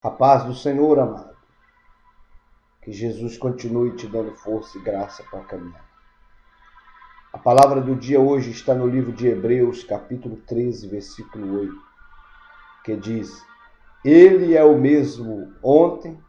A paz do Senhor, amado. Que Jesus continue te dando força e graça para caminhar. A palavra do dia hoje está no livro de Hebreus, capítulo 13, versículo 8, que diz: Ele é o mesmo ontem,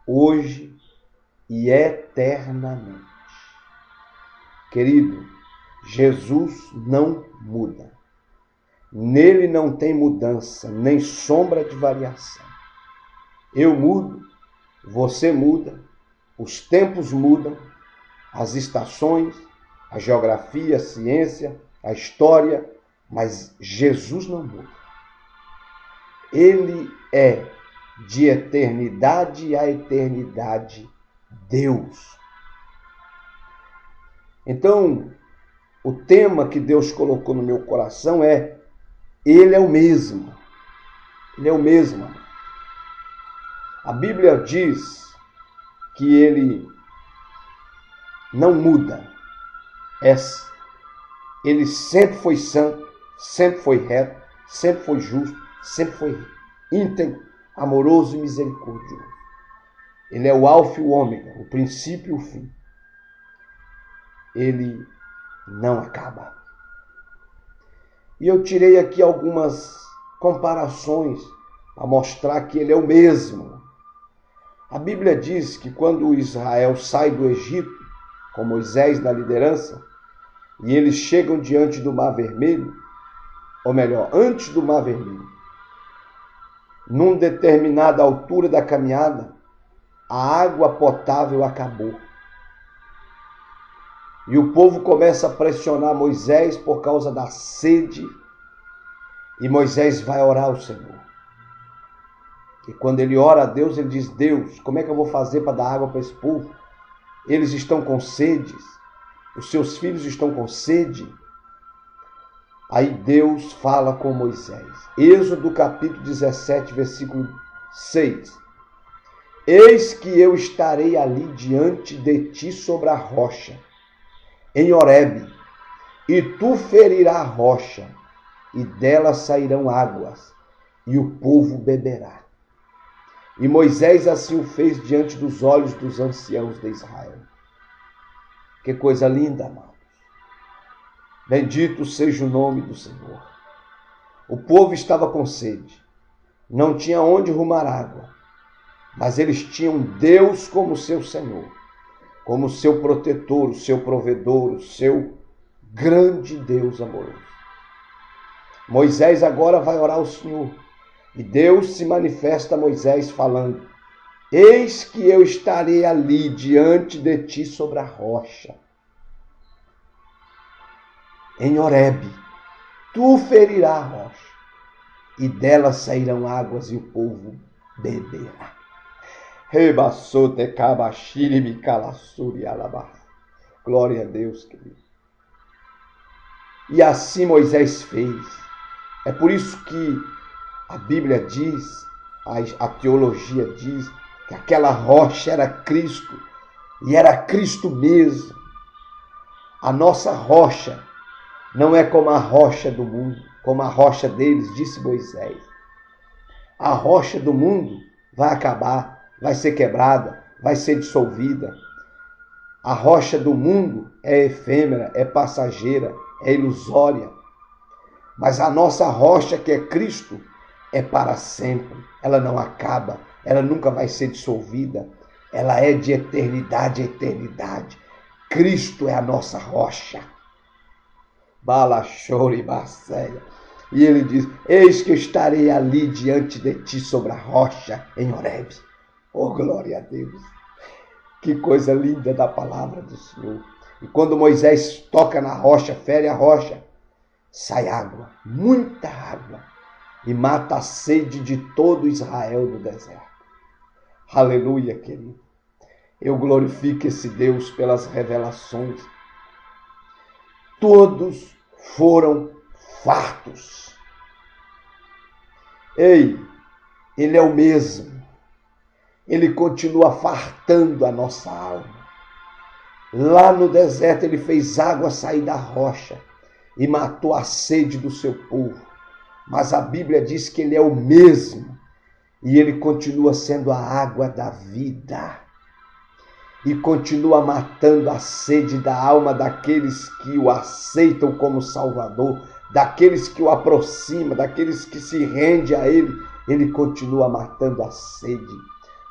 hoje e eternamente. Querido, Jesus não muda. Nele não tem mudança, nem sombra de variação. Eu mudo, você muda, os tempos mudam, as estações, a geografia, a ciência, a história, mas Jesus não muda. Ele é de eternidade a eternidade Deus. Então, o tema que Deus colocou no meu coração é: Ele é o mesmo. Ele é o mesmo. A Bíblia diz que Ele não muda. Ele sempre foi santo, sempre foi reto, sempre foi justo, sempre foi íntegro, amoroso e misericordioso. Ele é o alfa e o ômega, o princípio e o fim. Ele não acaba. E eu tirei aqui algumas comparações para mostrar que ele é o mesmo. A Bíblia diz que quando Israel sai do Egito, com Moisés na liderança, e eles chegam diante do Mar Vermelho, ou melhor, antes do Mar Vermelho, numa determinada altura da caminhada, a água potável acabou. E o povo começa a pressionar Moisés por causa da sede. E Moisés vai orar ao Senhor. E quando ele ora a Deus, ele diz: Deus, como é que eu vou fazer para dar água para esse povo? Eles estão com sede. Os seus filhos estão com sede. Aí Deus fala com Moisés. Êxodo capítulo 17, versículo 6. Eis que eu estarei ali diante de ti sobre a rocha, em Horebe, e tu ferirás a rocha, e dela sairão águas, e o povo beberá. E Moisés assim o fez diante dos olhos dos anciãos de Israel. Que coisa linda, amados. Bendito seja o nome do Senhor. O povo estava com sede, não tinha onde rumar água, mas eles tinham Deus como seu Senhor, como seu protetor, o seu provedor, o seu grande Deus amoroso. Moisés agora vai orar ao Senhor. E Deus se manifesta a Moisés falando: Eis que eu estarei ali diante de ti sobre a rocha, em Horebe. Tu ferirás a rocha, e dela sairão águas, e o povo beberá. Glória a Deus, querido. E assim Moisés fez. É por isso que a Bíblia diz, a teologia diz, que aquela rocha era Cristo, e era Cristo mesmo. A nossa rocha não é como a rocha do mundo, como a rocha deles, disse Moisés. A rocha do mundo vai acabar, vai ser quebrada, vai ser dissolvida. A rocha do mundo é efêmera, é passageira, é ilusória. Mas a nossa rocha, que é Cristo, é para sempre. Ela não acaba, ela nunca vai ser dissolvida. Ela é de eternidade a eternidade. Cristo é a nossa rocha. Balachore Baceia. E ele diz: Eis que eu estarei ali diante de ti sobre a rocha em Horebe. Oh, glória a Deus! Que coisa linda da palavra do Senhor. E quando Moisés toca na rocha, fere a rocha, sai água, muita água, e mata a sede de todo Israel no deserto. Aleluia, querido. Eu glorifico esse Deus pelas revelações. Todos foram fartos. Ei, Ele é o mesmo. Ele continua fartando a nossa alma. Lá no deserto ele fez água sair da rocha e matou a sede do seu povo. Mas a Bíblia diz que ele é o mesmo. E ele continua sendo a água da vida. E continua matando a sede da alma daqueles que o aceitam como Salvador, daqueles que o aproximam, daqueles que se rendem a ele. Ele continua matando a sede.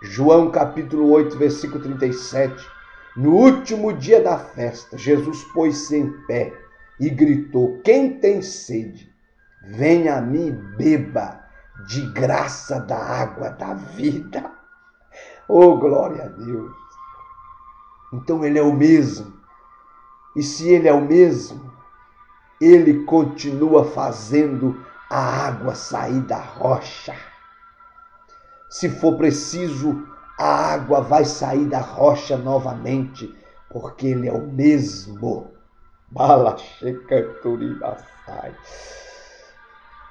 João capítulo 8, versículo 37. No último dia da festa, Jesus pôs-se em pé e gritou: quem tem sede, venha a mim e beba de graça da água da vida. Oh, glória a Deus! Então ele é o mesmo. E se ele é o mesmo, ele continua fazendo a água sair da rocha. Se for preciso, a água vai sair da rocha novamente, porque ele é o mesmo.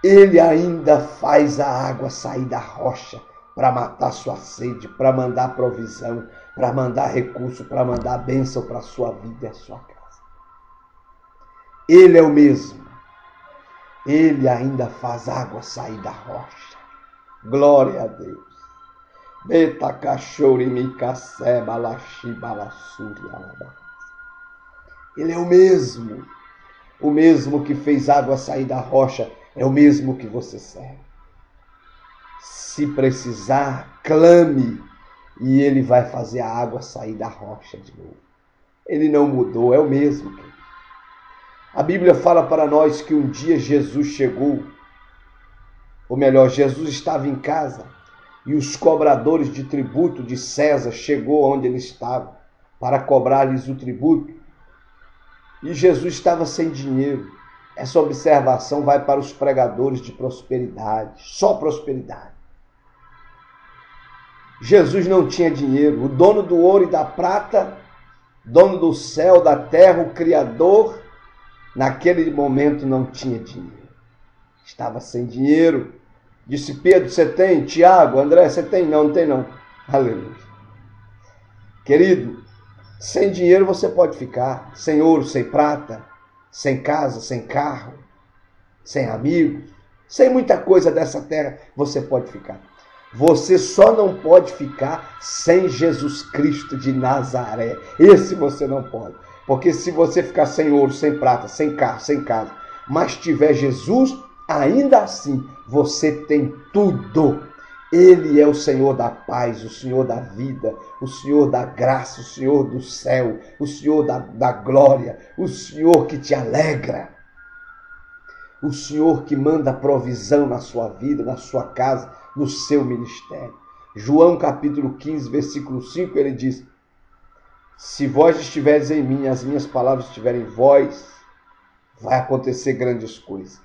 Ele ainda faz a água sair da rocha para matar sua sede, para mandar provisão, para mandar recurso, para mandar bênção para a sua vida e a sua casa. Ele é o mesmo. Ele ainda faz água sair da rocha. Glória a Deus. Ele é o mesmo que fez água sair da rocha, é o mesmo que você serve. Se precisar, clame e ele vai fazer a água sair da rocha de novo. Ele não mudou, é o mesmo. A Bíblia fala para nós que um dia Jesus chegou, ou melhor, Jesus estava em casa e os cobradores de tributo de César chegou onde ele estava para cobrar-lhes o tributo. E Jesus estava sem dinheiro. Essa observação vai para os pregadores de prosperidade, só prosperidade. Jesus não tinha dinheiro. O dono do ouro e da prata, dono do céu, da terra, o Criador, naquele momento não tinha dinheiro. Estava sem dinheiro. Disse: Pedro, você tem? Tiago, André, você tem? Não, não tem não. Aleluia. Querido, sem dinheiro você pode ficar. Sem ouro, sem prata, sem casa, sem carro, sem amigos, sem muita coisa dessa terra, você pode ficar. Você só não pode ficar sem Jesus Cristo de Nazaré. Esse você não pode. Porque se você ficar sem ouro, sem prata, sem carro, sem casa, mas tiver Jesus, ainda assim você tem tudo. Ele é o Senhor da paz, o Senhor da vida, o Senhor da graça, o Senhor do céu, o Senhor da glória, o Senhor que te alegra, o Senhor que manda provisão na sua vida, na sua casa, no seu ministério. João capítulo 15, versículo 5, ele diz: se vós estiveres em mim, as minhas palavras estiverem em vós, vai acontecer grandes coisas.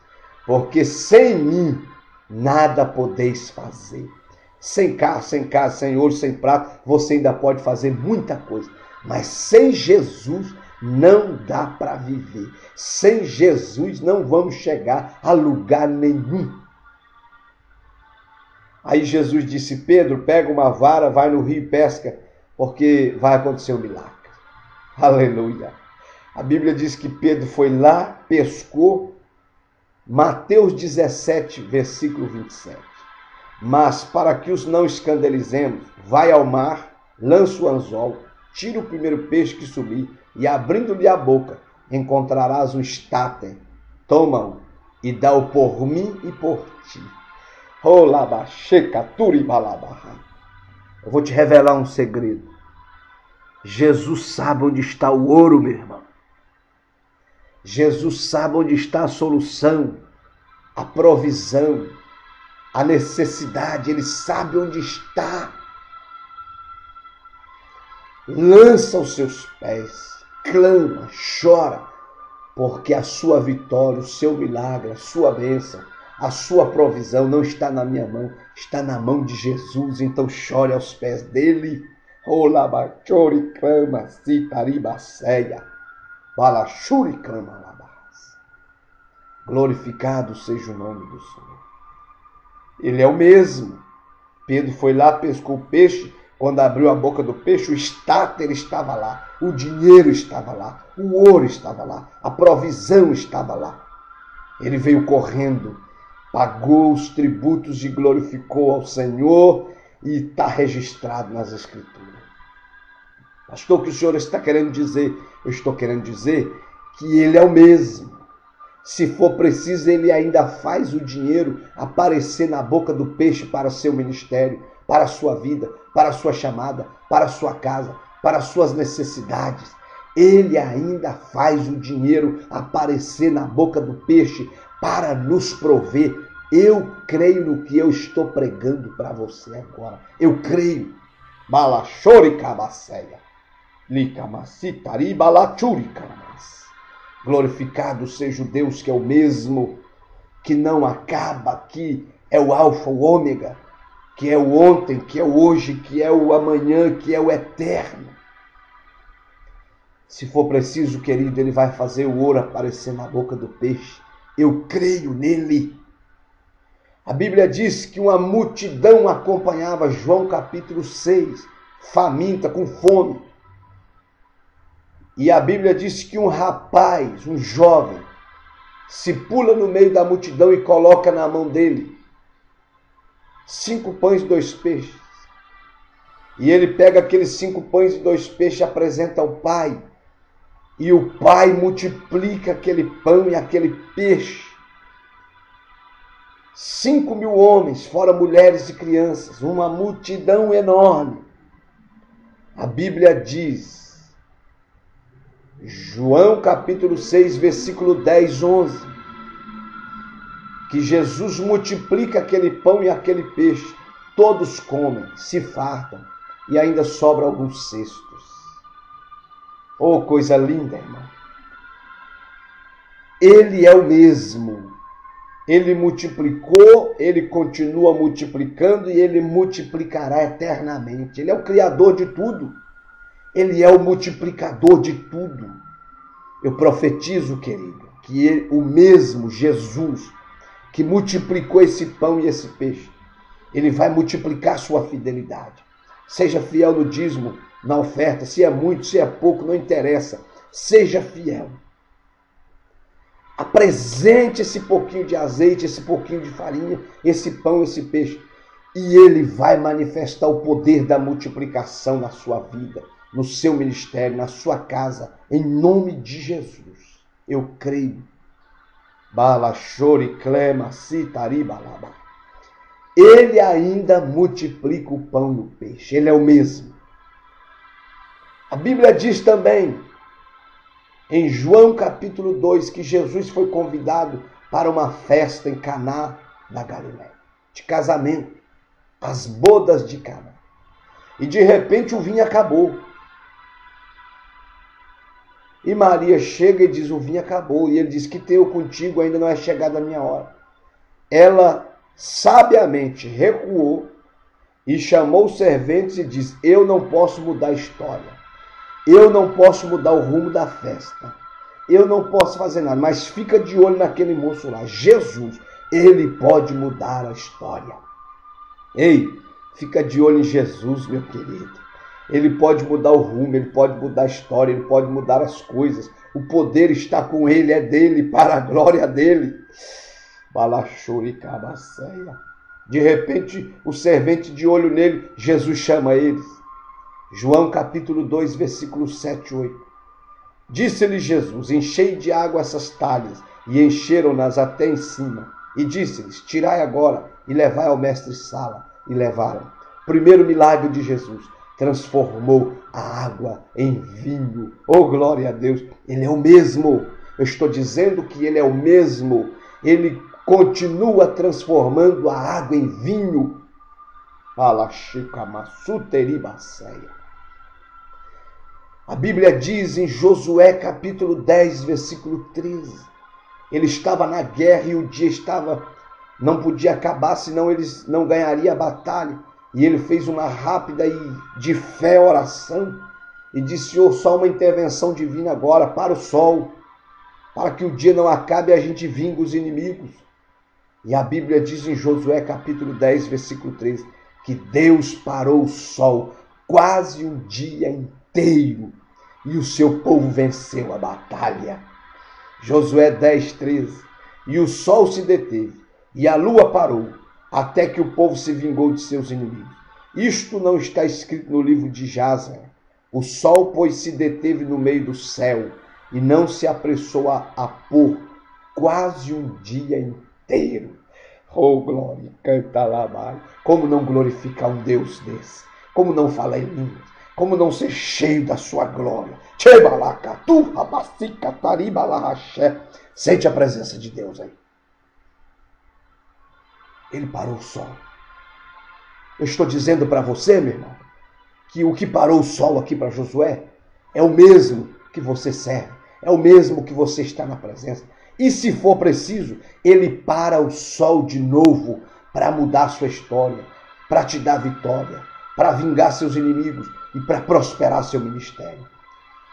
Porque sem mim nada podeis fazer. Sem carro, sem casa, sem ouro, sem prata, você ainda pode fazer muita coisa. Mas sem Jesus não dá para viver. Sem Jesus não vamos chegar a lugar nenhum. Aí Jesus disse: Pedro, pega uma vara, vai no rio e pesca, porque vai acontecer um milagre. Aleluia. A Bíblia diz que Pedro foi lá, pescou. Mateus 17, versículo 27. Mas para que os não escandalizemos, vai ao mar, lança o anzol, tira o primeiro peixe que subir, e abrindo-lhe a boca, encontrarás um estáter. Toma-o e dá-o por mim e por ti. Eu vou te revelar um segredo. Jesus sabe onde está o ouro, meu irmão. Jesus sabe onde está a solução, a provisão, a necessidade. Ele sabe onde está. Lança os seus pés, clama, chora, porque a sua vitória, o seu milagre, a sua bênção, a sua provisão não está na minha mão, está na mão de Jesus. Então chore aos pés dele. Olabachori clama, citaribaceia. Balachuri clama labas. Glorificado seja o nome do Senhor. Ele é o mesmo. Pedro foi lá, pescou o peixe. Quando abriu a boca do peixe, o estáter estava lá, o dinheiro estava lá, o ouro estava lá, a provisão estava lá. Ele veio correndo pagou os tributos e glorificou ao Senhor, e está registrado nas Escrituras. Pastor, o que o senhor está querendo dizer? Eu estou querendo dizer que ele é o mesmo. Se for preciso, ele ainda faz o dinheiro aparecer na boca do peixe para seu ministério, para a sua vida, para a sua chamada, para a sua casa, para as suas necessidades. Ele ainda faz o dinheiro aparecer na boca do peixe para nos prover. Eu creio no que eu estou pregando para você agora. Eu creio. Balachori cabaceia. Licamasitari balachuri camas. Glorificado seja o Deus que é o mesmo, que não acaba, que é o alfa, o ômega, que é o ontem, que é o hoje, que é o amanhã, que é o eterno. Se for preciso, querido, ele vai fazer o ouro aparecer na boca do peixe. Eu creio nele. A Bíblia diz que uma multidão acompanhava João capítulo 6, faminta, com fome. E a Bíblia diz que um rapaz, um jovem, se pula no meio da multidão e coloca na mão dele 5 pães e 2 peixes. E ele pega aqueles 5 pães e 2 peixes e apresenta ao pai. E o pai multiplica aquele pão e aquele peixe. 5.000 homens, fora mulheres e crianças, uma multidão enorme. A Bíblia diz, João capítulo 6, versículo 10, 11, que Jesus multiplica aquele pão e aquele peixe. Todos comem, se fartam e ainda sobra alguns cestos. Oh, coisa linda, irmão. Ele é o mesmo. Ele multiplicou, ele continua multiplicando e ele multiplicará eternamente. Ele é o criador de tudo. Ele é o multiplicador de tudo. Eu profetizo, querido, que ele, o mesmo Jesus que multiplicou esse pão e esse peixe, ele vai multiplicar sua fidelidade. Seja fiel no dízimo, na oferta, se é muito, se é pouco, não interessa. Seja fiel. Apresente esse pouquinho de azeite, esse pouquinho de farinha, esse pão, esse peixe. E ele vai manifestar o poder da multiplicação na sua vida, no seu ministério, na sua casa, em nome de Jesus. Eu creio. Balachori clema citari balaba. Ele ainda multiplica o pão e o peixe. Ele é o mesmo. A Bíblia diz também, em João capítulo 2, que Jesus foi convidado para uma festa em Caná da Galileia, de casamento, as bodas de Caná. E de repente o vinho acabou. E Maria chega e diz, o vinho acabou. E ele diz, que tenho contigo, ainda não é chegada a minha hora. Ela sabiamente recuou e chamou os serventes e diz, eu não posso mudar a história. Eu não posso mudar o rumo da festa. Eu não posso fazer nada. Mas fica de olho naquele moço lá. Jesus, ele pode mudar a história. Ei, fica de olho em Jesus, meu querido. Ele pode mudar o rumo, ele pode mudar a história, ele pode mudar as coisas. O poder está com ele, é dele, para a glória dele. Balachuri cabaceia. De repente, o servente de olho nele, Jesus chama eles. João capítulo 2, versículos 7 e 8. Disse-lhe Jesus, enchei de água essas talhas, e encheram-nas até em cima. E disse-lhes, tirai agora, e levai ao mestre-sala. E levaram. Primeiro milagre de Jesus, transformou a água em vinho. Oh, glória a Deus, ele é o mesmo. Eu estou dizendo que ele é o mesmo. Ele continua transformando a água em vinho. A Bíblia diz em Josué capítulo 10, versículo 13. Ele estava na guerra e o dia não podia acabar, senão eles não ganhariam a batalha. E ele fez uma rápida e de fé oração e disse, Senhor, só uma intervenção divina agora para o sol, para que o dia não acabe e a gente vingue os inimigos. E a Bíblia diz em Josué capítulo 10, versículo 13, que Deus parou o sol quase um dia inteiro e o seu povo venceu a batalha. Josué 10, 13. E o sol se deteve e a lua parou, até que o povo se vingou de seus inimigos. Isto não está escrito no livro de Jazer. O sol, pois, se deteve no meio do céu, e não se apressou a pôr quase um dia inteiro. Oh, glória, canta lá, Mário. Como não glorificar um Deus desse? Como não falar em línguas? Como não ser cheio da sua glória? Sente a presença de Deus aí. Ele parou o sol. Eu estou dizendo para você, meu irmão, que o que parou o sol aqui para Josué é o mesmo que você serve, é o mesmo que você está na presença. E se for preciso, ele para o sol de novo para mudar a sua história, para te dar vitória, para vingar seus inimigos e para prosperar seu ministério.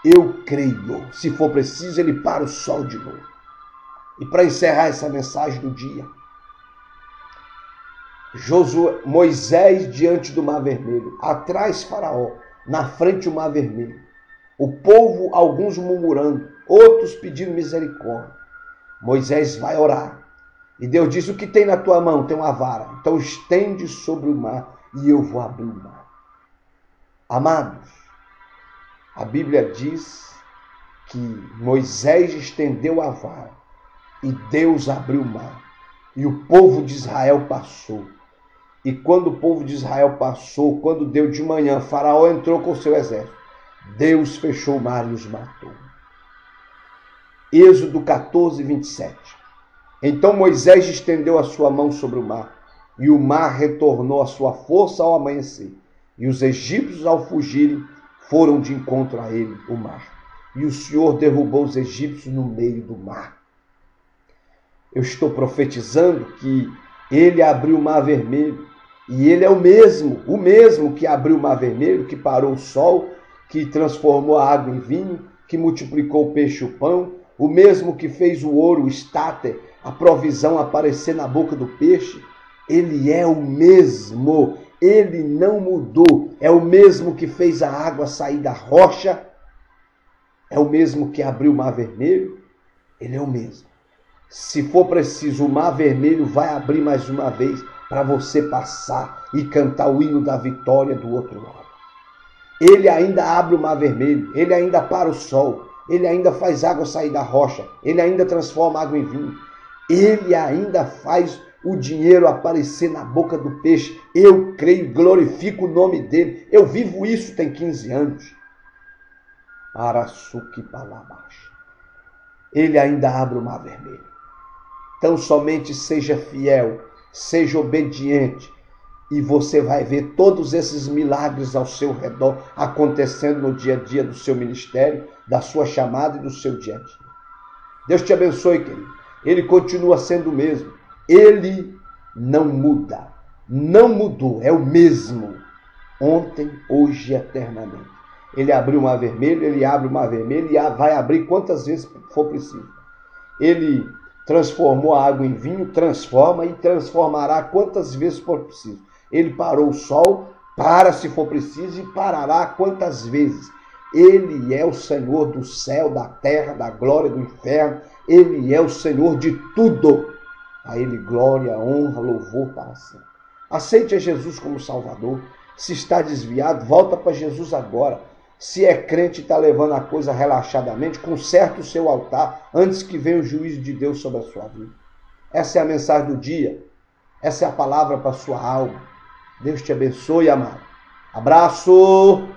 Eu creio, se for preciso, ele para o sol de novo. E para encerrar essa mensagem do dia, Moisés diante do Mar Vermelho, atrás Faraó, na frente o Mar Vermelho. O povo, alguns murmurando, outros pedindo misericórdia. Moisés vai orar. E Deus diz, o que tem na tua mão? Tem uma vara. Então estende sobre o mar e eu vou abrir o mar. Amados, a Bíblia diz que Moisés estendeu a vara e Deus abriu o mar. E o povo de Israel passou. E quando o povo de Israel passou, quando deu de manhã, Faraó entrou com o seu exército. Deus fechou o mar e os matou. Êxodo 14, 27. Então Moisés estendeu a sua mão sobre o mar, e o mar retornou à sua força ao amanhecer. E os egípcios, ao fugirem, foram de encontro a ele, o mar. E o Senhor derrubou os egípcios no meio do mar. Eu estou profetizando que ele abriu o Mar Vermelho. E ele é o mesmo que abriu o Mar Vermelho, que parou o sol, que transformou a água em vinho, que multiplicou o peixe e o pão, o mesmo que fez o ouro, o estáter, a provisão aparecer na boca do peixe. Ele é o mesmo, ele não mudou. É o mesmo que fez a água sair da rocha, é o mesmo que abriu o Mar Vermelho, ele é o mesmo. Se for preciso, o Mar Vermelho vai abrir mais uma vez para você passar e cantar o hino da vitória do outro lado. Ele ainda abre o Mar Vermelho, ele ainda para o sol, ele ainda faz água sair da rocha, ele ainda transforma água em vinho, ele ainda faz o dinheiro aparecer na boca do peixe. Eu creio, glorifico o nome dele. Eu vivo isso tem 15 anos. Arasuki Balabash. Ele ainda abre o Mar Vermelho. Então somente seja fiel, seja obediente, e você vai ver todos esses milagres ao seu redor acontecendo no dia a dia do seu ministério, da sua chamada e do seu dia a dia. Deus te abençoe, querido. Ele continua sendo o mesmo. Ele não muda. Não mudou. É o mesmo. Ontem, hoje e eternamente. Ele abriu o Mar Vermelho, ele abre o Mar Vermelho e vai abrir quantas vezes for preciso. Ele transformou a água em vinho, transforma e transformará quantas vezes for preciso. Ele parou o sol, para se for preciso, e parará quantas vezes. Ele é o Senhor do céu, da terra, da glória, do inferno. Ele é o Senhor de tudo. A Ele glória, honra, louvor para sempre. Aceite a Jesus como Salvador. Se está desviado, volta para Jesus agora. Se é crente e está levando a coisa relaxadamente, conserte o seu altar antes que venha o juízo de Deus sobre a sua vida. Essa é a mensagem do dia. Essa é a palavra para a sua alma. Deus te abençoe, amado. Abraço!